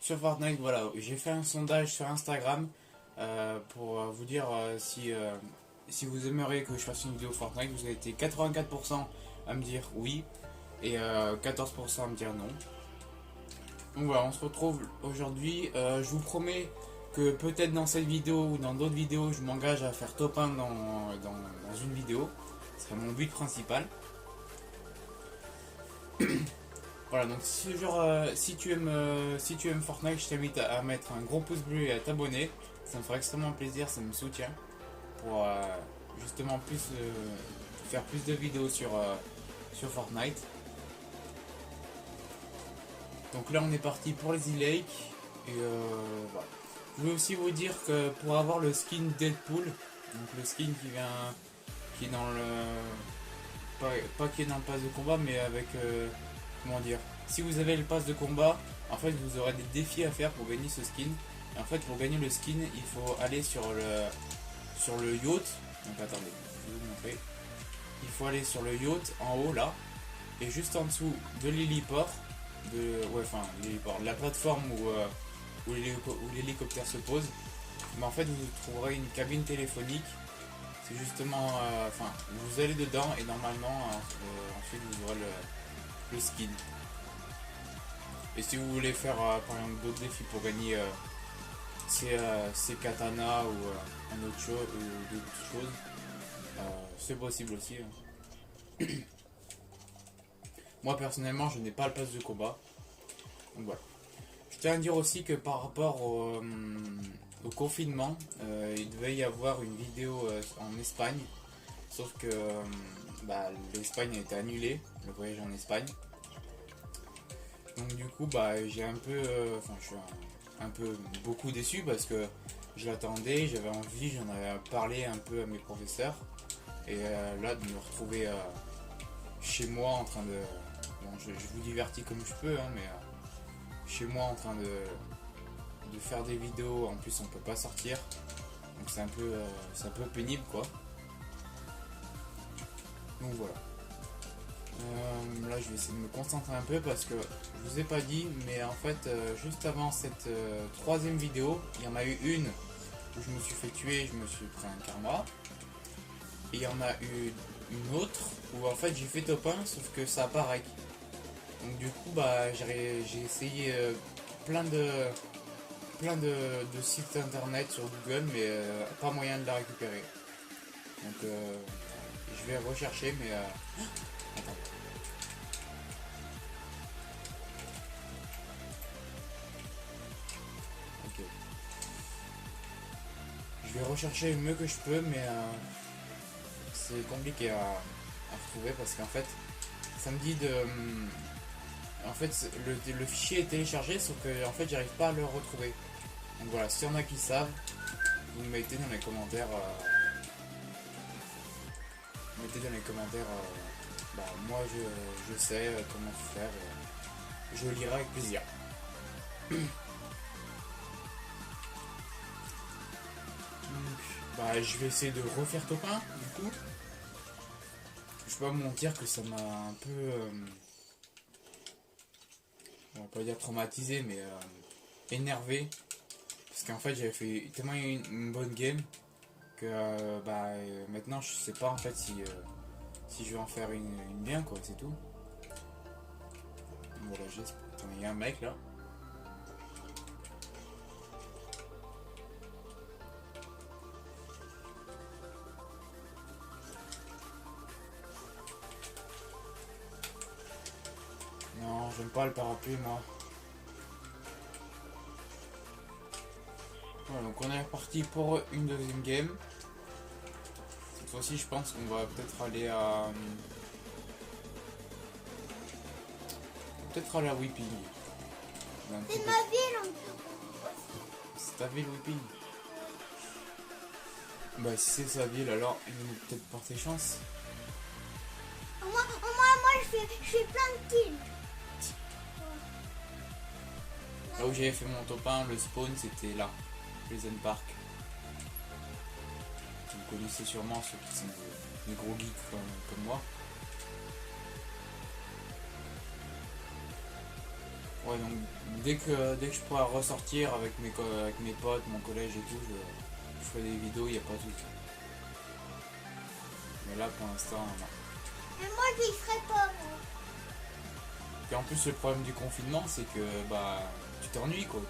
sur Fortnite, voilà, j'ai fait un sondage sur Instagram pour vous dire si vous aimeriez que je fasse une vidéo Fortnite. Vous avez été 84% à me dire oui et 14% à me dire non. Donc voilà, on se retrouve aujourd'hui. Je vous promets que peut-être dans cette vidéo ou dans d'autres vidéos, je m'engage à faire top 1 dans une vidéo. Ce serait mon but principal. Voilà, donc si tu aimes Fortnite, je t'invite à mettre un gros pouce bleu et à t'abonner. Ça me ferait extrêmement plaisir, ça me soutient pour justement faire plus de vidéos sur Fortnite. Donc là, on est parti pour les e-lakes. Et voilà. Je veux aussi vous dire que pour avoir le skin Deadpool, donc le skin qui est dans le pas qui est dans le pass de combat, mais avec comment dire, si vous avez le pass de combat, en fait vous aurez des défis à faire pour gagner ce skin. Et en fait, pour gagner le skin, il faut aller sur le yacht. Donc attendez, je vais vous montrer. Il faut aller sur le yacht en haut là, et juste en dessous de l'héliport, la plateforme où l'hélicoptère se pose. Mais en fait, vous trouverez une cabine téléphonique. C'est justement, vous allez dedans et normalement, ensuite vous aurez le skin. Et si vous voulez faire par exemple d'autres défis pour gagner ces katanas ou d'autres choses, c'est possible aussi. Moi personnellement, je n'ai pas le pass de combat. Donc voilà. Je tiens à dire aussi que par rapport au confinement, il devait y avoir une vidéo en Espagne. Sauf que l'Espagne a été annulée, le voyage en Espagne. Donc du coup, j'ai un peu, je suis un peu beaucoup déçu parce que je l'attendais, j'avais envie, j'en avais parlé un peu à mes professeurs. Et là, de me retrouver chez moi en train de... Bon, je vous divertis comme je peux, hein, mais chez moi en train de faire des vidéos, en plus on peut pas sortir. Donc c'est un peu pénible quoi. Donc voilà. Là je vais essayer de me concentrer un peu parce que je vous ai pas dit, mais en fait juste avant cette troisième vidéo, il y en a eu une où je me suis fait tuer, je me suis pris un karma. Et il y en a eu une autre où en fait j'ai fait top 1 sauf que ça apparaît. Donc du coup j'ai essayé plein de sites internet sur Google mais pas moyen de la récupérer. Donc je vais rechercher mais attends. Ok. Je vais rechercher le mieux que je peux mais c'est compliqué à retrouver parce qu'en fait ça me dit de... En fait le fichier est téléchargé sauf que en fait j'arrive pas à le retrouver. Donc voilà, s'il y en a qui savent, vous me mettez dans les commentaires. Moi je sais comment faire. Je lirai avec plaisir. Je vais essayer de refaire top 1 du coup. Je peux pas me mentir que ça m'a un peu... on va pas dire traumatisé mais énervé. Parce qu'en fait j'avais fait tellement une bonne game que maintenant je sais pas en fait si je vais en faire une bien quoi, c'est tout. Voilà, attends, il y a un mec là. Non, j'aime pas le parapluie moi. Voilà, donc on est parti pour une deuxième game. Cette fois-ci je pense qu'on va peut-être aller à... Peut-être aller à Whipping. C'est ma ville. C'est ta ville Whipping. Si c'est sa ville alors il va peut-être porter chance. Moi je fais plein de kills. Là où j'avais fait mon top 1, le spawn c'était là, Pleasant Park. Vous connaissez sûrement ceux qui sont des gros geeks comme moi. Ouais, donc dès que je pourrai ressortir avec mes potes, mon collège et tout, je ferai des vidéos, il n'y a pas de souci. Mais là pour l'instant, non. Mais moi, j'y serai pas, moi. Et en plus, le problème du confinement, c'est que bah tu t'ennuies quoi.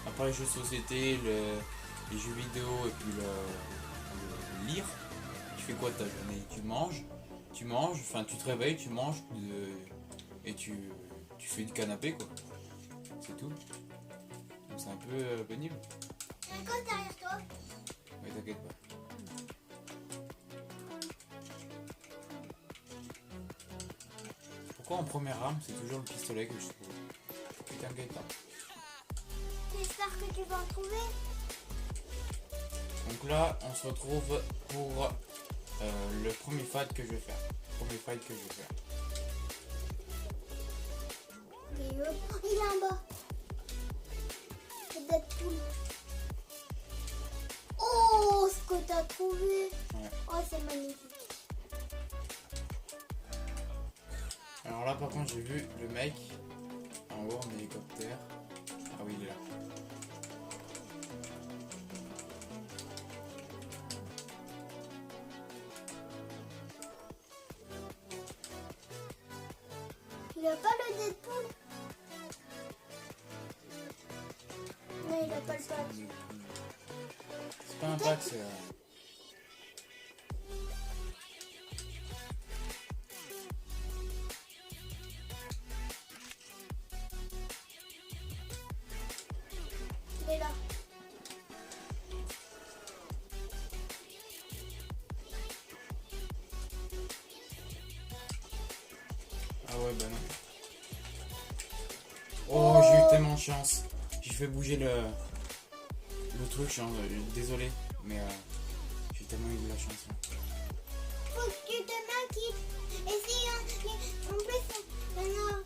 À part les jeux de société, les jeux vidéo et puis le lire, tu fais quoi de ta journée? Tu manges, enfin tu te réveilles, tu manges et tu fais du canapé quoi. C'est tout. Donc c'est un peu pénible. Il y a un gosse derrière toi. Mais t'inquiète pas. Pourquoi en première arme c'est toujours le pistolet que je trouve? Mais t'inquiète pas. J'espère que tu vas en trouver. Donc là on se retrouve pour le premier fight que je vais faire. Il est en bas. C'est Deadpool. Oh, ce que t'as trouvé. Ouais. Oh, c'est magnifique. Alors là par contre j'ai vu le mec en haut en hélicoptère. Ah oui il est là. Il a pas le Deadpool. Non, il a pas le pack. C'est pas un pack, c'est... Il est là. Ah ouais bah non. Oh j'ai eu tellement de chance. J'ai fait bouger le truc, désolé. Mais j'ai tellement eu de la chance. Faut que tu te maquilles. Et si en plus, il y en a un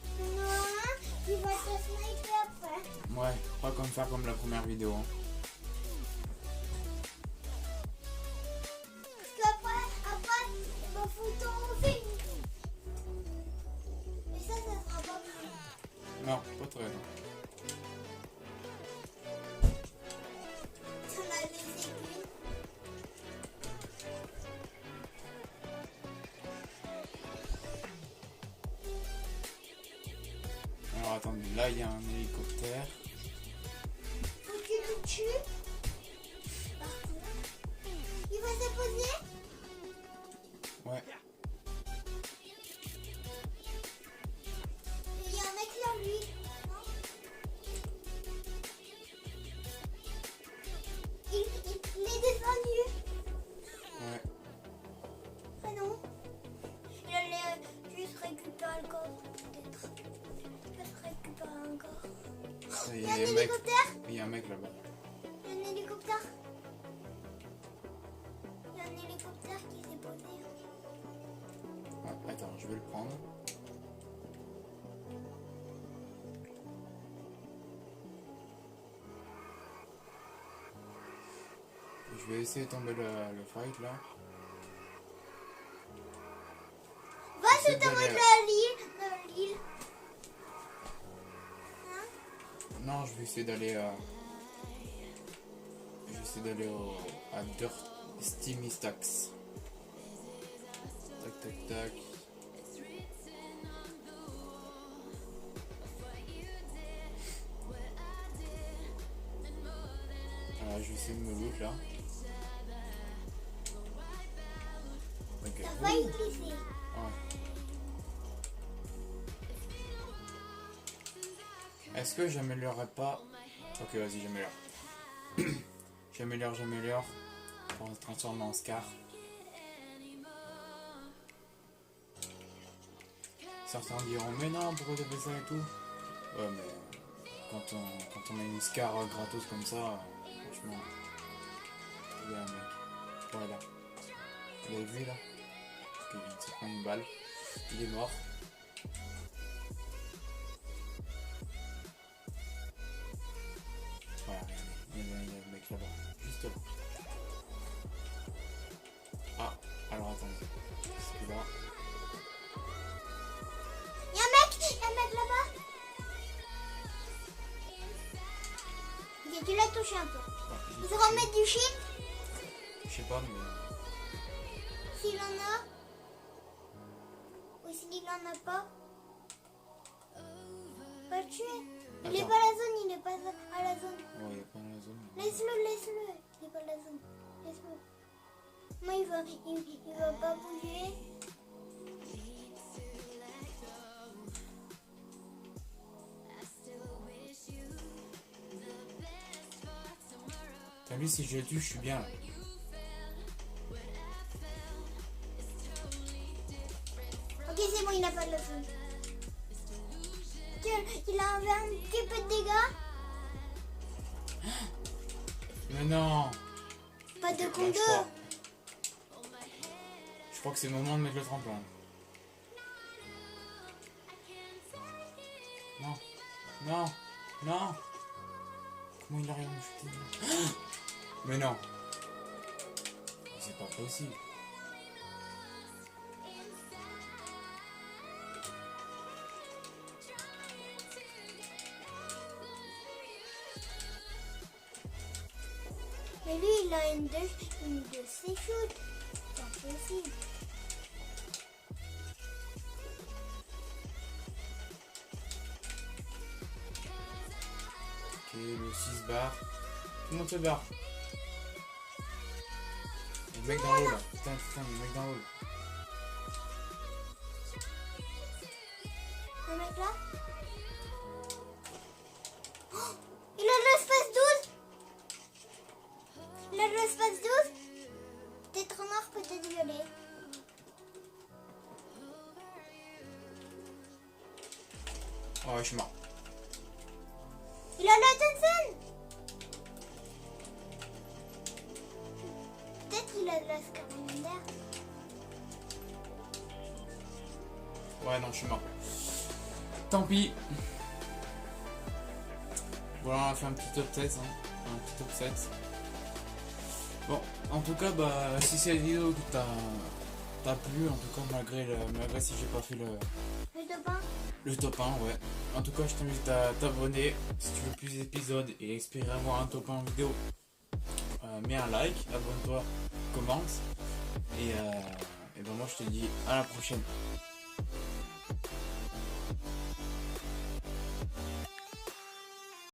qui va te sniper après. Ouais, pas comme faire comme la première vidéo. Hein. Parce qu'après, il va foutre en film. Et ça sera pas bien. Non, pas très. Ça m'a laissé qu'une. Alors attendez, là il y a un hélicoptère. Faut que tu le tues. Par contre, il va se poser. Ouais. Et il y a un mec là, lui. Non, il est descendu. Ouais. Ah non. Il allait juste récupérer le corps, peut-être. Peut-être récupérer un corps. Il Il y y a a un un mec, hélicoptère. il y a un mec là-bas. Il y a un hélicoptère. Il y a un hélicoptère qui s'est posé. Ouais, attends, je vais le prendre. Je vais essayer de tomber le fight là. Va, je J'essaie te montre d'aller l'île. Hein? Non, je vais essayer d'aller à Dirt Steamy Stacks. Tac tac tac. Voilà, je vais essayer de me loot là. Ok. Ça va y glisser. Ouais. Est-ce que j'améliorerais pas? Ok, vas-y, j'améliore. J'améliore. Pour se transformer en Scar. Certains diront, mais non, pourquoi t'as fait ça et tout? Ouais, mais quand on a une Scar gratos comme ça, franchement, il y a un mec. Voilà. Vous l'avez vu là? Il vient de se prendre une balle. Il est mort. Voilà, il y a le mec là-bas. Juste là. Ah, alors attendez. Celui-là. Il y a un mec là-bas. tu l'as touché un peu. Ouais, j'ai Il touché. se remet du shield Je sais pas, mais... s'il en a. Ou s'il en a pas. Pas le tuer. Il est Attends. pas à la zone, il est pas à la zone. Ouais, il est pas dans la zone. Laisse-le, laisse-le. Il est pas à la zone. Laisse-le. Moi, il va pas bouger. T'as vu, si je le tue, je suis bien. Là. Ok, c'est bon, il n'a pas de la zone. Il a enlevé un petit peu de dégâts. Mais non. Pas de Là, combo. Je crois que c'est le moment de mettre le tremplin. Non. Non. Non. Comment il arrive à me jeter? Mais non. C'est pas possible. Mais lui, il a une de ses shoots. C'est impossible. Ok, le 6 barre. Tout le monde se barre. Le mec dans l'eau là. Putain, le mec dans l'eau. Le mec là. Oh, il a l'espace 12. Il a l'espace 12. Peut-être noir, peut-être violet. Oh, je suis mort. Il a la Johnson. Peut-être qu'il a de la Scamander. Ouais, non, je suis mort. Tant pis. Voilà, on a fait un petit top 7. Hein. Un petit top 7. Bon, en tout cas, bah, si cette vidéo t'a plu, en tout cas, malgré si j'ai pas fait le top 1, ouais. En tout cas, je t'invite à t'abonner si tu veux plus d'épisodes et espérer avoir un top 1 vidéo. Mets un like, abonne-toi, commente. Et ben moi, je te dis à la prochaine.